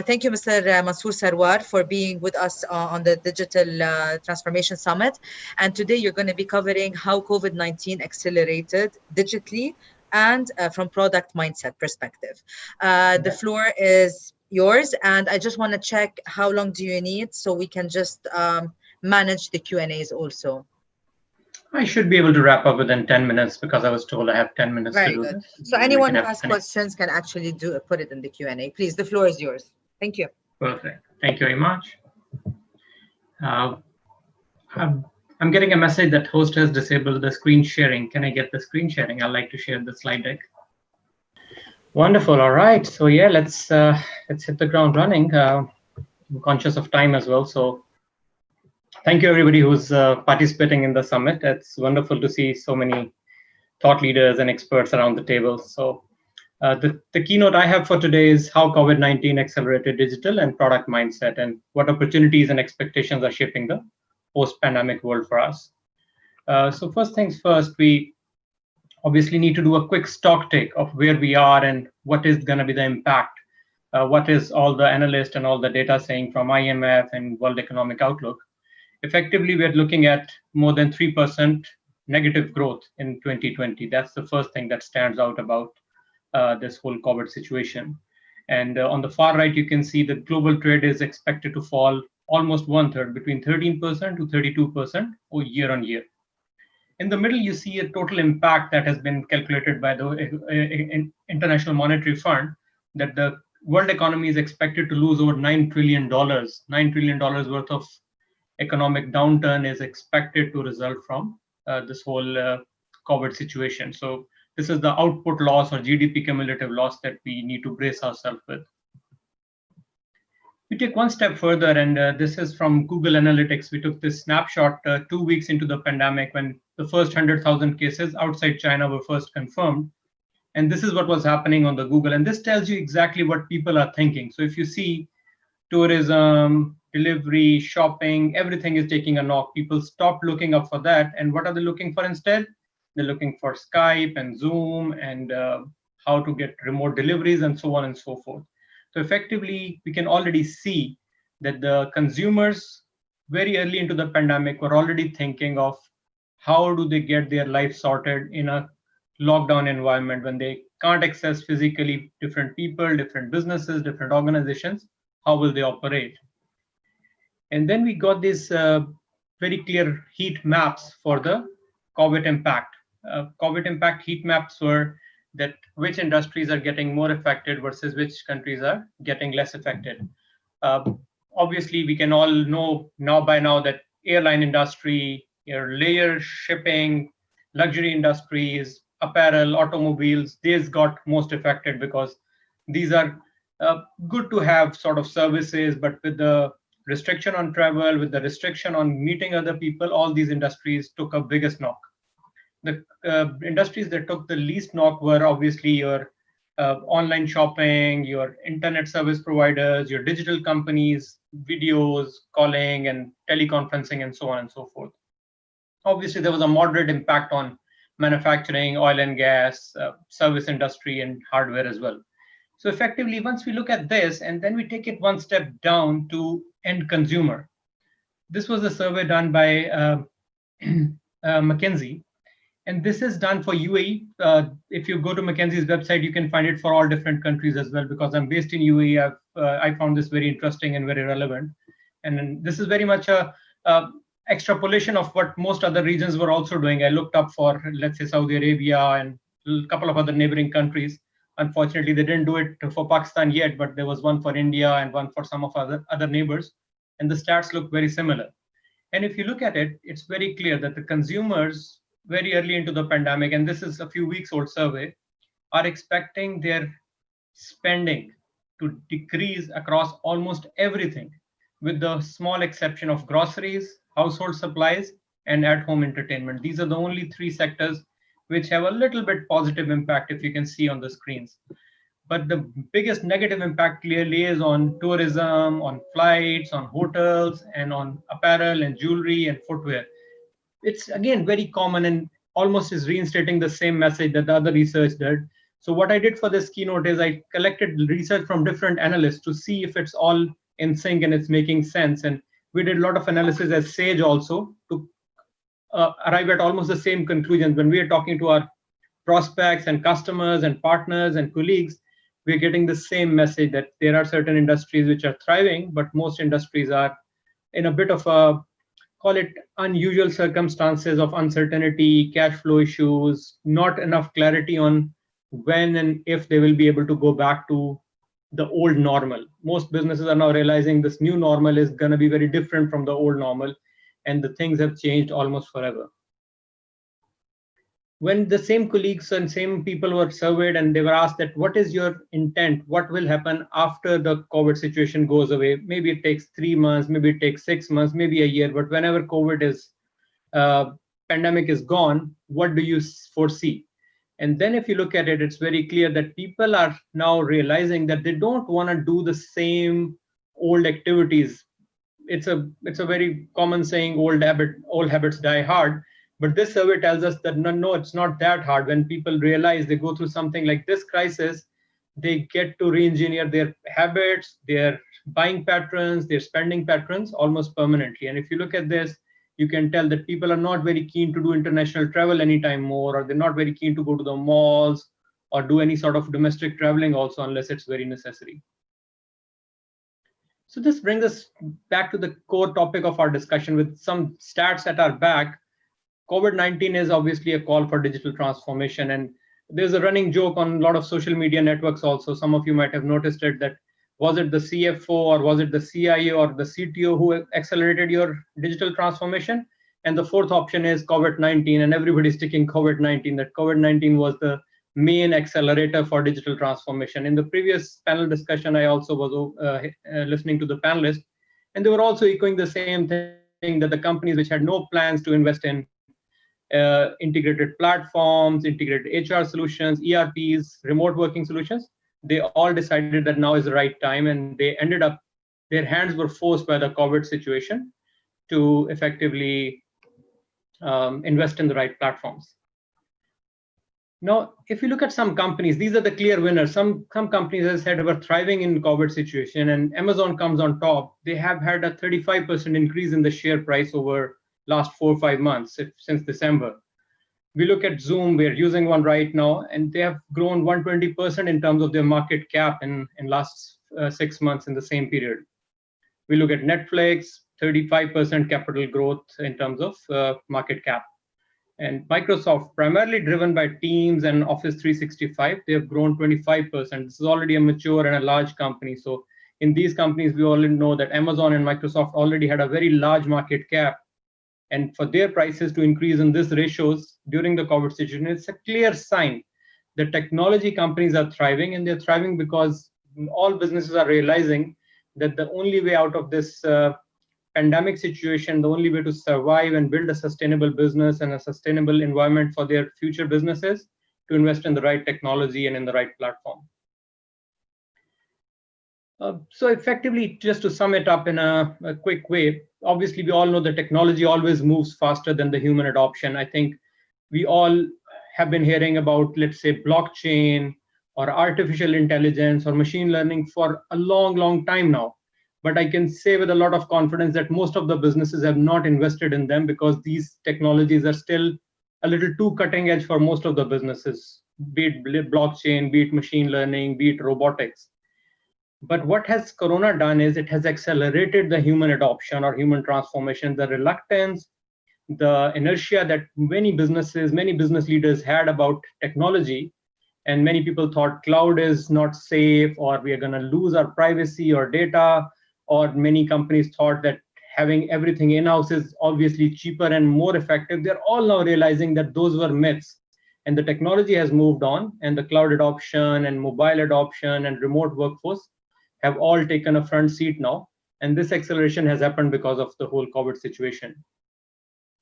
Thank you, Mr. Mansoor Sarwar, for being with us on the Digital Transformation Summit. And today you're going to be covering how COVID-19 accelerated digitally and from product mindset perspective. The floor is yours, and I just want to check how long do you need so we can just manage the Q&As also. I should be able to wrap up within 10 minutes because I was told I have 10 minutes Very to do good. this. So anyone who has questions can actually put it in the Q&A. Please, the floor is yours. Thank you. Perfect. Thank you very much. I'm getting a message that host has disabled the screen sharing. Can I get the screen sharing? I'd like to share the slide deck. Wonderful. All right. So yeah, let's hit the ground running. I'm conscious of time as well. So thank you everybody who's participating in the summit. It's wonderful to see so many thought leaders and experts around the table. So the keynote I have for today is how COVID-19 accelerated digital and product mindset and what opportunities and expectations are shaping the post-pandemic world for us. So first things first, we obviously need to do a quick stock take of where we are and what is going to be the impact. What is all the analysts and all the data saying from IMF and World Economic Outlook. Effectively, we're looking at more than 3% negative growth in 2020. That's the first thing that stands out about this whole COVID situation. And on the far right, you can see that global trade is expected to fall almost 1/3, between 13% to 32% year on year. In the middle, you see a total impact that has been calculated by the International Monetary Fund, that the world economy is expected to lose over $9 trillion. $9 trillion worth of economic downturn is expected to result from this whole COVID situation. So this is the output loss or GDP cumulative loss that we need to brace ourselves with. We take one step further, and this is from Google Analytics. We took this snapshot 2 weeks into the pandemic when the first 100,000 cases outside China were first confirmed. And this is what was happening on the Google. And this tells you exactly what people are thinking. So if you see tourism, delivery, shopping, everything is taking a knock. People stopped looking up for that. And what are they looking for instead? They're looking for Skype and Zoom and how to get remote deliveries and so on and so forth. So effectively, we can already see that the consumers very early into the pandemic were already thinking of how do they get their life sorted in a lockdown environment when they can't access physically different people, different businesses, different organizations. How will they operate? And then we got these very clear heat maps for the COVID impact. COVID impact heat maps were that which industries are getting more affected versus which countries are getting less affected. Obviously, we can all know by now that airline industry, layer shipping, luxury industries, apparel, automobiles, these got most affected because these are good to have sort of services, but with the restriction on travel, with the restriction on meeting other people, all these industries took a biggest knock. The industries that took the least knock were obviously your online shopping, your internet service providers, your digital companies, videos, calling, and teleconferencing, and so on and so forth. Obviously, there was a moderate impact on manufacturing, oil and gas, service industry, and hardware as well. So effectively, once we look at this, and then we take it one step down to end consumer. This was a survey done by McKinsey. And this is done for UAE. If you go to McKinsey's website, you can find it for all different countries as well, because I'm based in UAE. I found this very interesting and very relevant. And this is very much a extrapolation of what most other regions were also doing. I looked up for, let's say, Saudi Arabia and a couple of other neighboring countries. Unfortunately, they didn't do it for Pakistan yet, but there was one for India and one for some of other neighbors. And the stats look very similar. And if you look at it, it's very clear that the consumers very early into the pandemic, and this is a few weeks old survey, are expecting their spending to decrease across almost everything, with the small exception of groceries, household supplies, and at-home entertainment. These are the only three sectors which have a little bit positive impact, if you can see on the screens. But the biggest negative impact clearly is on tourism, on flights, on hotels, and on apparel and jewelry and footwear. It's again very common and almost is reinstating the same message that the other research did, So what I did for this keynote is I collected research from different analysts to see if it's all in sync and it's making sense. And we did a lot of analysis as Sage also to arrive at almost the same conclusions. When we are talking to our prospects and customers and partners and colleagues, we're getting the same message that there are certain industries which are thriving, but most industries are in a bit of a, call it, unusual circumstances of uncertainty, cash flow issues, not enough clarity on when and if they will be able to go back to the old normal. Most businesses are now realizing this new normal is going to be very different from the old normal, and the things have changed almost forever. When the same colleagues and same people were surveyed and they were asked that what is your intent, what will happen after the COVID situation goes away, maybe it takes 3 months, maybe it takes 6 months, maybe a year, but whenever COVID is pandemic is gone, what do you foresee? And then if you look at it, it's very clear that people are now realizing that they don't want to do the same old activities. It's a very common saying, old habits die hard. But this survey tells us that no, it's not that hard. When people realize they go through something like this crisis, they get to re-engineer their habits, their buying patterns, their spending patterns almost permanently. And if you look at this, you can tell that people are not very keen to do international travel anytime more, or they're not very keen to go to the malls or do any sort of domestic traveling also unless it's very necessary. So this brings us back to the core topic of our discussion with some stats at our back. COVID-19 is obviously a call for digital transformation. And there's a running joke on a lot of social media networks also. Some of you might have noticed it, that was it the CFO or was it the CIO or the CTO who accelerated your digital transformation? And the fourth option is COVID-19, and everybody's sticking COVID-19, that COVID-19 was the main accelerator for digital transformation. In the previous panel discussion, I also was listening to the panelists, and they were also echoing the same thing, that the companies which had no plans to invest in integrated platforms, integrated HR solutions, ERPs, remote working solutions, they all decided that now is the right time, and they ended up, their hands were forced by the COVID situation to effectively invest in the right platforms. Now, if you look at some companies, these are the clear winners. Some companies, as I said, were thriving in COVID situation, and Amazon comes on top. They have had a 35% increase in the share price over last 4 or 5 months, since December. We look at Zoom, we're using one right now, and they have grown 120% in terms of their market cap in last 6 months in the same period. We look at Netflix, 35% capital growth in terms of market cap. And Microsoft, primarily driven by Teams and Office 365, they have grown 25%. This is already a mature and a large company. So in these companies, we already know that Amazon and Microsoft already had a very large market cap. And for their prices to increase in these ratios during the COVID situation, it's a clear sign that technology companies are thriving, and they're thriving because all businesses are realizing that the only way out of this pandemic situation, the only way to survive and build a sustainable business and a sustainable environment for their future businesses, to invest in the right technology and in the right platform. So effectively, just to sum it up in a quick way, obviously we all know that technology always moves faster than the human adoption. I think we all have been hearing about, let's say, blockchain or artificial intelligence or machine learning for a long time now. But I can say with a lot of confidence that most of the businesses have not invested in them because these technologies are still a little too cutting edge for most of the businesses, be it blockchain, be it machine learning, be it robotics. But what has Corona done is it has accelerated the human adoption or human transformation, the reluctance, the inertia that many business leaders had about technology. And many people thought cloud is not safe, or we are going to lose our privacy or data, or many companies thought that having everything in-house is obviously cheaper and more effective. They're all now realizing that those were myths. And the technology has moved on, and the cloud adoption and mobile adoption and remote workforce have all taken a front seat now. And this acceleration has happened because of the whole COVID situation.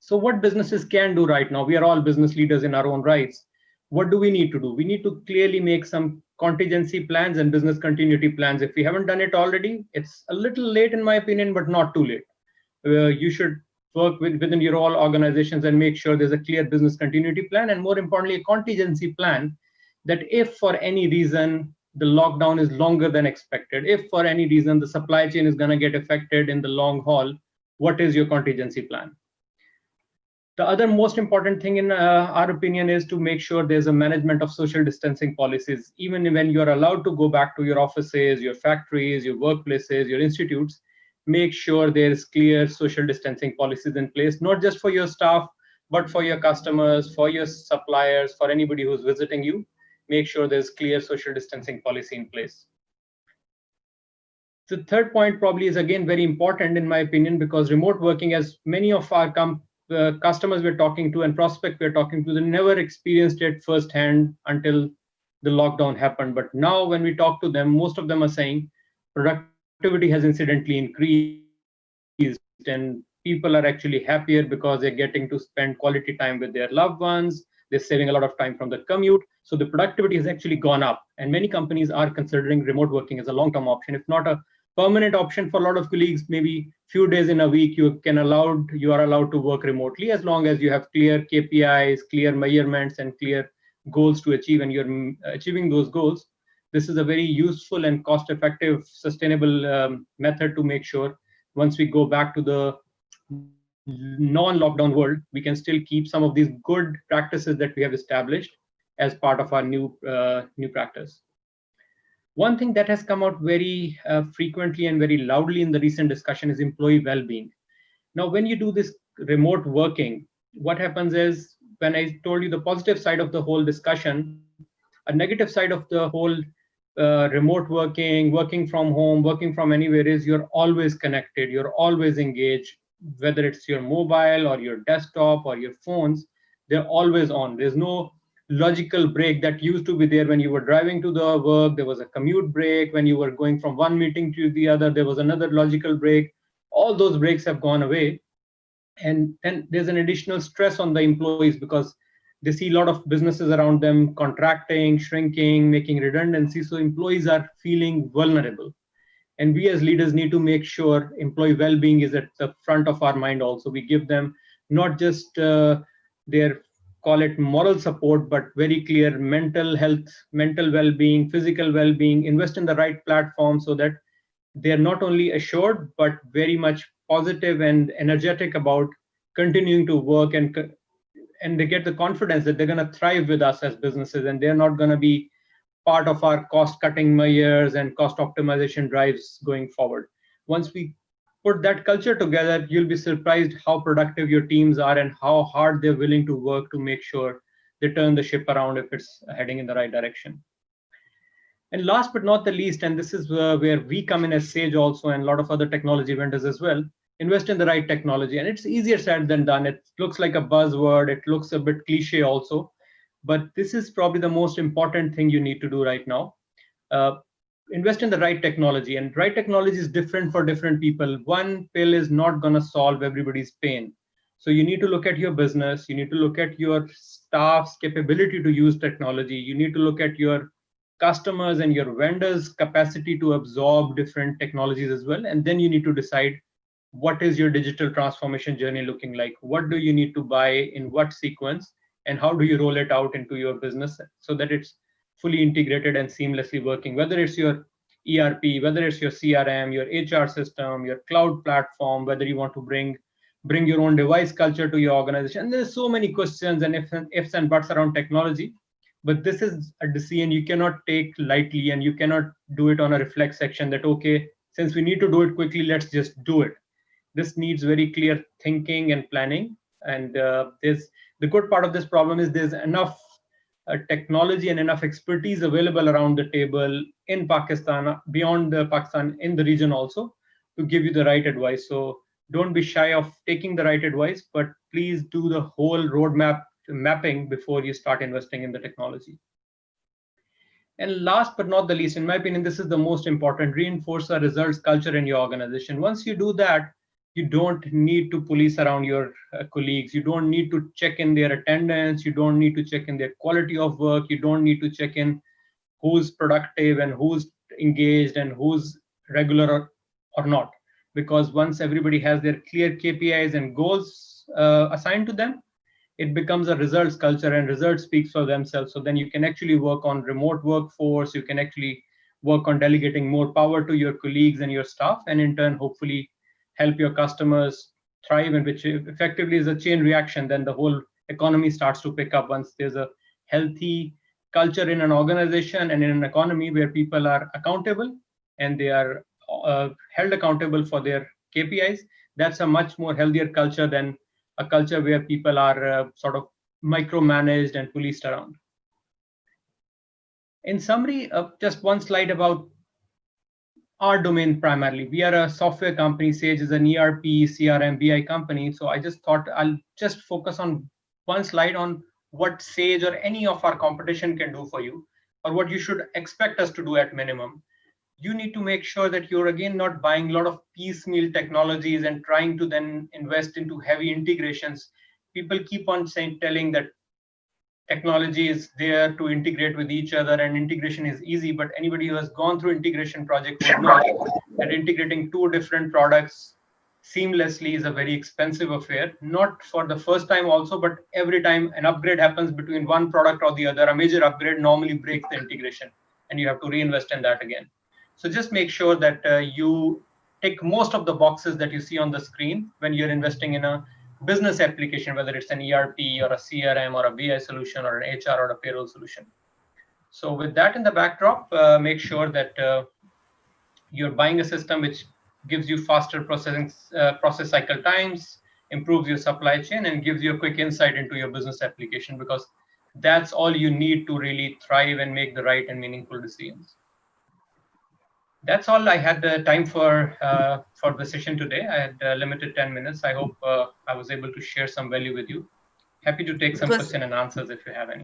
So what businesses can do right now? We are all business leaders in our own rights. What do we need to do? We need to clearly make some contingency plans and business continuity plans. If we haven't done it already, it's a little late in my opinion, but not too late. You should work within your all organizations and make sure there's a clear business continuity plan, and more importantly, a contingency plan that if for any reason the lockdown is longer than expected, if for any reason the supply chain is going to get affected in the long haul, what is your contingency plan? The other most important thing in our opinion is to make sure there's a management of social distancing policies. Even when you're allowed to go back to your offices, your factories, your workplaces, your institutes, make sure there's clear social distancing policies in place, not just for your staff, but for your customers, for your suppliers, for anybody who's visiting you. Make sure there's clear social distancing policy in place. The third point probably is again very important in my opinion, because remote working, as many of our customers we're talking to and prospects we're talking to, they never experienced it firsthand until the lockdown happened. But now when we talk to them, most of them are saying productivity has incidentally increased and people are actually happier because they're getting to spend quality time with their loved ones. They're saving a lot of time from the commute. So the productivity has actually gone up. And many companies are considering remote working as a long-term option, if not a permanent option for a lot of colleagues. Maybe few days in a week you are allowed to work remotely, as long as you have clear KPIs, clear measurements, and clear goals to achieve, and you're achieving those goals. This is a very useful and cost-effective, sustainable method to make sure once we go back to the non-lockdown world, we can still keep some of these good practices that we have established as part of our new practice. One thing that has come out very frequently and very loudly in the recent discussion is employee well-being. Now, when you do this remote working, what happens is, when I told you the positive side of the whole discussion, a negative side of the whole remote working, working from home, working from anywhere is you're always connected, you're always engaged, whether it's your mobile or your desktop or your phones, they're always on. There's no logical break that used to be there when you were driving to the work. There was a commute break. When you were going from one meeting to the other, there was another logical break. All those breaks have gone away. And then there's an additional stress on the employees, because they see a lot of businesses around them contracting, shrinking, making redundancies. So employees are feeling vulnerable. And we as leaders need to make sure employee well-being is at the front of our mind also. We give them not just their, call it moral support, but very clear mental health, mental well-being, physical well-being, invest in the right platform so that they're not only assured, but very much positive and energetic about continuing to work, and they get the confidence that they're going to thrive with us as businesses, and they're not going to be part of our cost cutting measures and cost optimization drives going forward. Once we put that culture together, you'll be surprised how productive your teams are and how hard they're willing to work to make sure they turn the ship around if it's heading in the right direction. And last but not the least, and this is where we come in as Sage also, and a lot of other technology vendors as well, invest in the right technology. And it's easier said than done. It looks like a buzzword. It looks a bit cliche also. But this is probably the most important thing you need to do right now. Invest in the right technology. And right technology is different for different people. One pill is not going to solve everybody's pain. So you need to look at your business. You need to look at your staff's capability to use technology. You need to look at your customers and your vendors' capacity to absorb different technologies as well. And then you need to decide, what is your digital transformation journey looking like? What do you need to buy in what sequence? And how do you roll it out into your business so that it's fully integrated and seamlessly working, whether it's your ERP, whether it's your CRM, your HR system, your cloud platform, whether you want to bring your own device culture to your organization. And there's so many questions and ifs and buts around technology. But this is a decision you cannot take lightly, and you cannot do it on a reflex section that, okay, since we need to do it quickly, let's just do it. This needs very clear thinking and planning. And the good part of this problem is there's enough technology and enough expertise available around the table in Pakistan, beyond Pakistan, in the region also, to give you the right advice. So don't be shy of taking the right advice, but please do the whole roadmap mapping before you start investing in the technology. And last but not the least, in my opinion, this is the most important: reinforce a results culture in your organization. Once you do that, you don't need to police around your colleagues. You don't need to check in their attendance. You don't need to check in their quality of work. You don't need to check in who's productive and who's engaged and who's regular or not. Because once everybody has their clear KPIs and goals assigned to them, it becomes a results culture, and results speaks for themselves. So then you can actually work on remote workforce, you can actually work on delegating more power to your colleagues and your staff, and in turn hopefully help your customers thrive, and which effectively is a chain reaction. Then the whole economy starts to pick up once there's a healthy culture in an organization and in an economy where people are accountable and they are held accountable for their KPIs. That's a much more healthier culture than a culture where people are sort of micromanaged and policed around. In summary, just one slide about our domain primarily. We are a software company. Sage is an ERP, CRM, BI company. So I just thought I'll just focus on one slide on what Sage or any of our competition can do for you, or what you should expect us to do at minimum. You need to make sure that you're again not buying a lot of piecemeal technologies and trying to then invest into heavy integrations. People keep on telling that technology is there to integrate with each other and integration is easy, but anybody who has gone through integration project would know that integrating two different products seamlessly is a very expensive affair. Not for the first time also, but every time an upgrade happens between one product or the other, a major upgrade normally breaks the integration and you have to reinvest in that again. So just make sure that you tick most of the boxes that you see on the screen when you're investing in a business application, whether it's an ERP or a CRM or a BI solution or an HR or a payroll solution. So with that in the backdrop, make sure that you're buying a system which gives you faster process cycle times, improves your supply chain, and gives you a quick insight into your business application, because that's all you need to really thrive and make the right and meaningful decisions. That's all I had time for the session today. I had limited 10 minutes. I hope I was able to share some value with you. Happy to take some questions and answers if you have any.